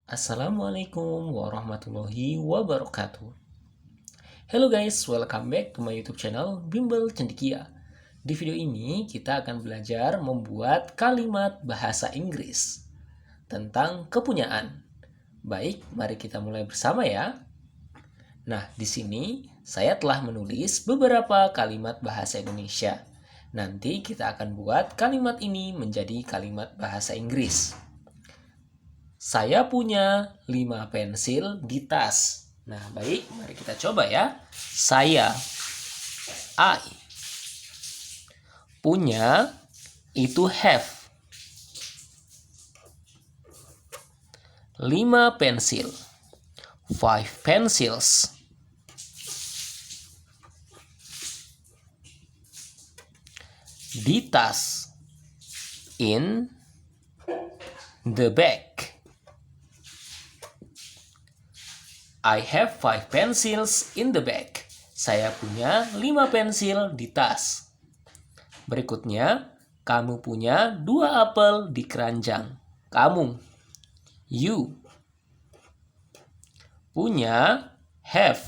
Assalamualaikum warahmatullahi wabarakatuh. Hello guys, welcome back to my YouTube channel Bimbel Cendekia. Di video ini kita akan belajar membuat kalimat bahasa Inggris tentang kepunyaan. Baik, mari kita mulai bersama ya. Nah, di sini saya telah menulis beberapa kalimat bahasa Indonesia. Nanti kita akan buat kalimat ini menjadi kalimat bahasa Inggris. Saya punya 5 pensil di tas. Nah, baik, mari kita coba ya. I punya itu have 5 pensil. 5 pencils. Di tas. In the bag. I have 5 pencils in the bag. Saya punya 5 pensil di tas. Berikutnya, kamu punya 2 apel di keranjang. Kamu, you, punya have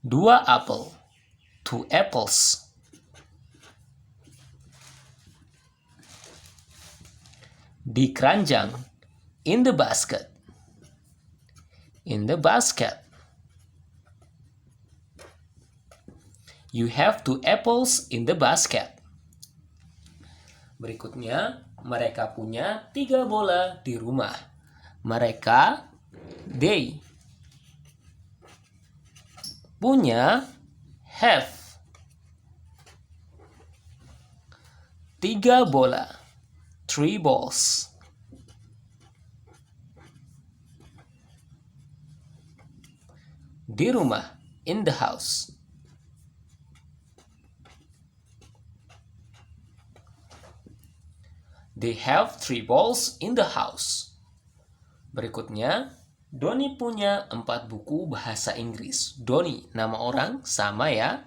2 apel, 2 apples. Di keranjang, in the basket. In the basket. You have 2 apples in the basket. Berikutnya, mereka punya 3 bola di rumah. Mereka, they, punya have 3 bola, 3 balls. Di rumah, in the house. They have 3 balls in the house. Berikutnya, Doni punya 4 buku bahasa Inggris. Doni, nama orang, sama ya.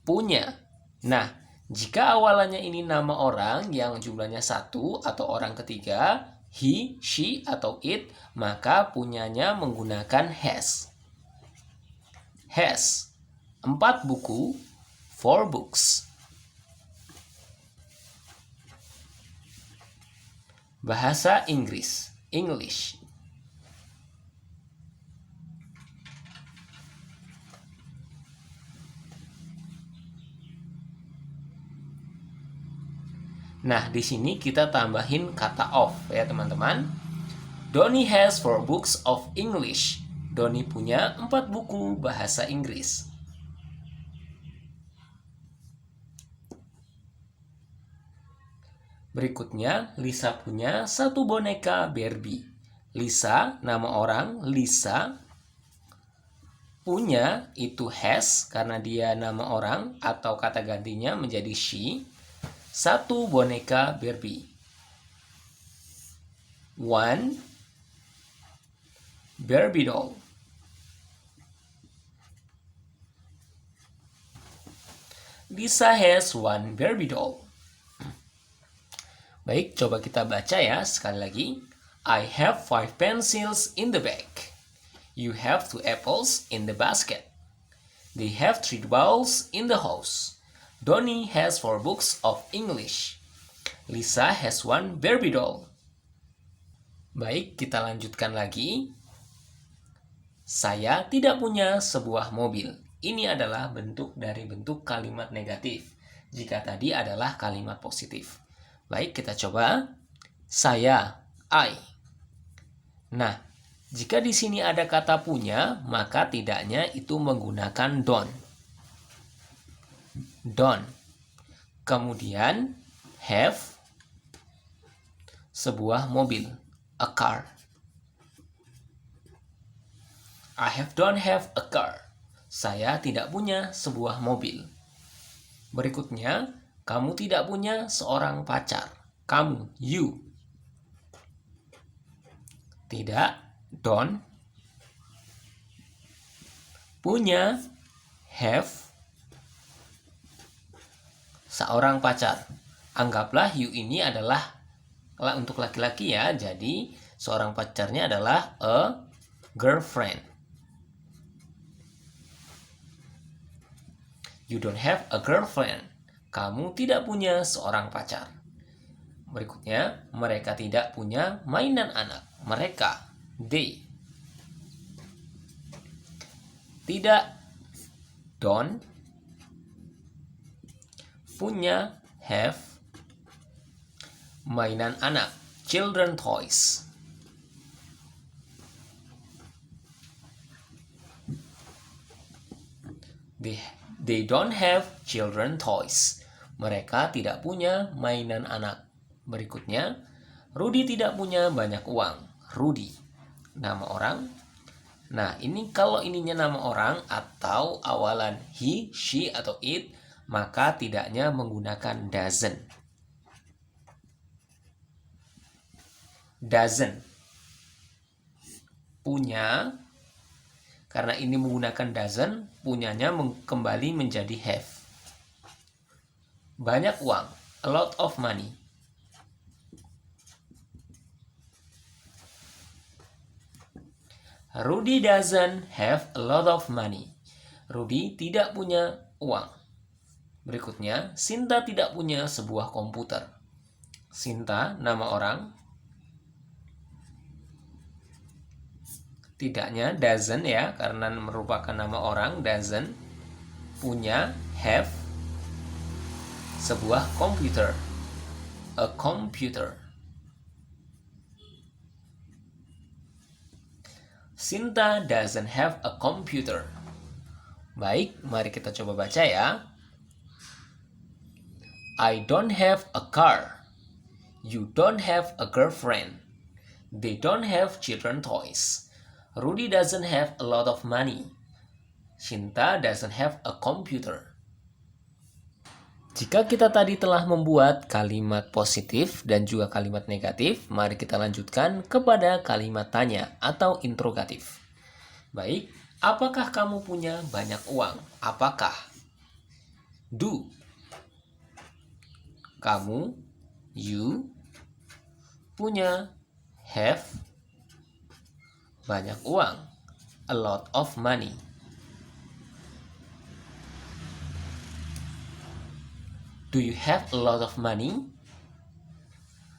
Punya. Nah, jika awalannya ini nama orang yang jumlahnya 1 atau orang ketiga, he, she, atau it, maka punyanya menggunakan has. Has 4 buku, 4 books. Bahasa Inggris, English. Nah, di sini kita tambahin kata of ya teman-teman. Donny has 4 books of English. Donny punya 4 buku bahasa Inggris. Berikutnya, Lisa punya 1 boneka Barbie. Lisa, nama orang, Lisa. Punya itu has karena dia nama orang atau kata gantinya menjadi she. 1 boneka Barbie. 1 Barbie doll. Lisa has 1 Barbie doll. Baik, coba kita baca ya sekali lagi. I have 5 pencils in the bag. You have 2 apples in the basket. They have 3 balls in the house. Donny has 4 books of English. Lisa has 1 Barbie doll. Baik, kita lanjutkan lagi. Saya tidak punya sebuah mobil. Ini adalah bentuk dari bentuk kalimat negatif. Jika tadi adalah kalimat positif. Baik, kita coba. Saya, I. Nah, jika di sini ada kata punya, maka tidaknya itu menggunakan don't. Don't. Kemudian have sebuah mobil, a car. I don't have a car. Saya tidak punya sebuah mobil. Berikutnya, kamu tidak punya seorang pacar. Kamu, you. Tidak, don't. Punya, have, seorang pacar. Anggaplah you ini adalah Untuk laki-laki ya, jadi seorang pacarnya adalah a girlfriend. You don't have a girlfriend. Kamu tidak punya seorang pacar. Berikutnya, mereka tidak punya mainan anak. Mereka, they. Tidak, don't. Punya, have. Mainan anak, children toys. They don't have children toys. Mereka tidak punya mainan anak. Berikutnya, Rudy tidak punya banyak uang. Rudy, nama orang. Nah, ini kalau ininya nama orang atau awalan he, she, atau it, maka tidaknya menggunakan doesn't. Doesn't. Punya, karena ini menggunakan doesn't, punyanya kembali menjadi have. Banyak uang, a lot of money. Rudy doesn't have a lot of money. Rudy tidak punya uang. Berikutnya, Sinta tidak punya sebuah komputer. Sinta, nama orang. Tidaknya doesn't ya, karena merupakan nama orang, doesn't. Punya, have, sebuah komputer. A computer. Sinta doesn't have a computer. Baik, mari kita coba baca ya. I don't have a car. You don't have a girlfriend. They don't have children toys. Rudy doesn't have a lot of money. Sinta doesn't have a computer. Jika kita tadi telah membuat kalimat positif dan juga kalimat negatif, mari kita lanjutkan kepada kalimat tanya atau interrogatif. Baik, apakah kamu punya banyak uang? Apakah? Do. Kamu, you, punya, have, banyak uang, a lot of money. Do you have a lot of money?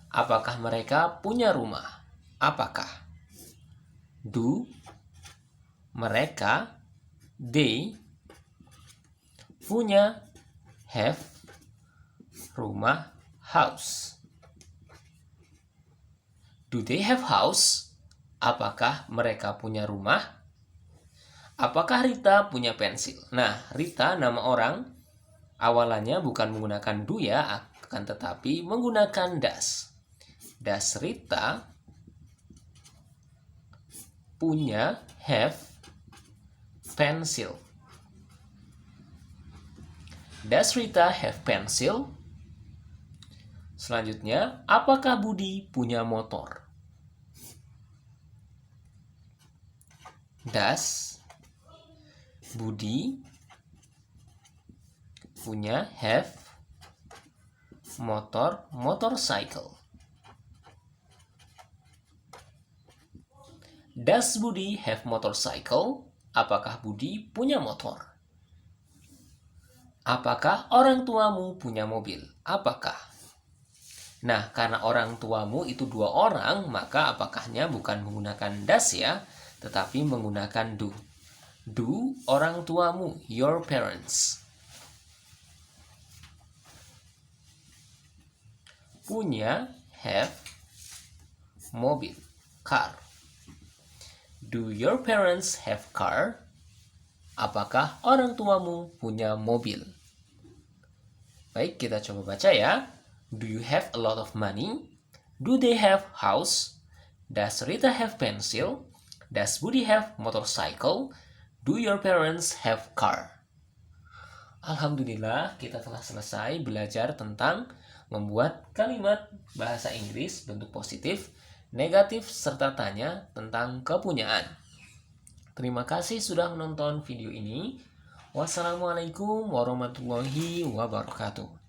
Apakah mereka punya rumah? Apakah? Do, mereka, they, punya, have, rumah, house. Do they have house? Apakah mereka punya rumah? Apakah Rita punya pensil? Nah, Rita nama orang. Awalannya bukan menggunakan do ya, akan tetapi menggunakan does. Does Rita punya, have, pencil? Does Rita have pencil? Selanjutnya, apakah Budi punya motor? Does Budi punya, have, motorcycle? Does Budi have motorcycle? Apakah Budi punya motor? Apakah orang tuamu punya mobil? Apakah? Nah, karena orang tuamu itu dua orang, maka apakahnya bukan menggunakan does ya, tetapi menggunakan do. Do, orang tuamu, your parents. Punya, have, mobil, car. Do your parents have car? Apakah orang tuamu punya mobil? Baik, kita coba baca ya. Do you have a lot of money? Do they have house? Does Rita have pencil? Does Budi have motorcycle? Do your parents have car? Alhamdulillah, kita telah selesai belajar tentang membuat kalimat bahasa Inggris bentuk positif, negatif, serta tanya tentang kepunyaan. Terima kasih sudah menonton video ini. Wassalamualaikum warahmatullahi wabarakatuh.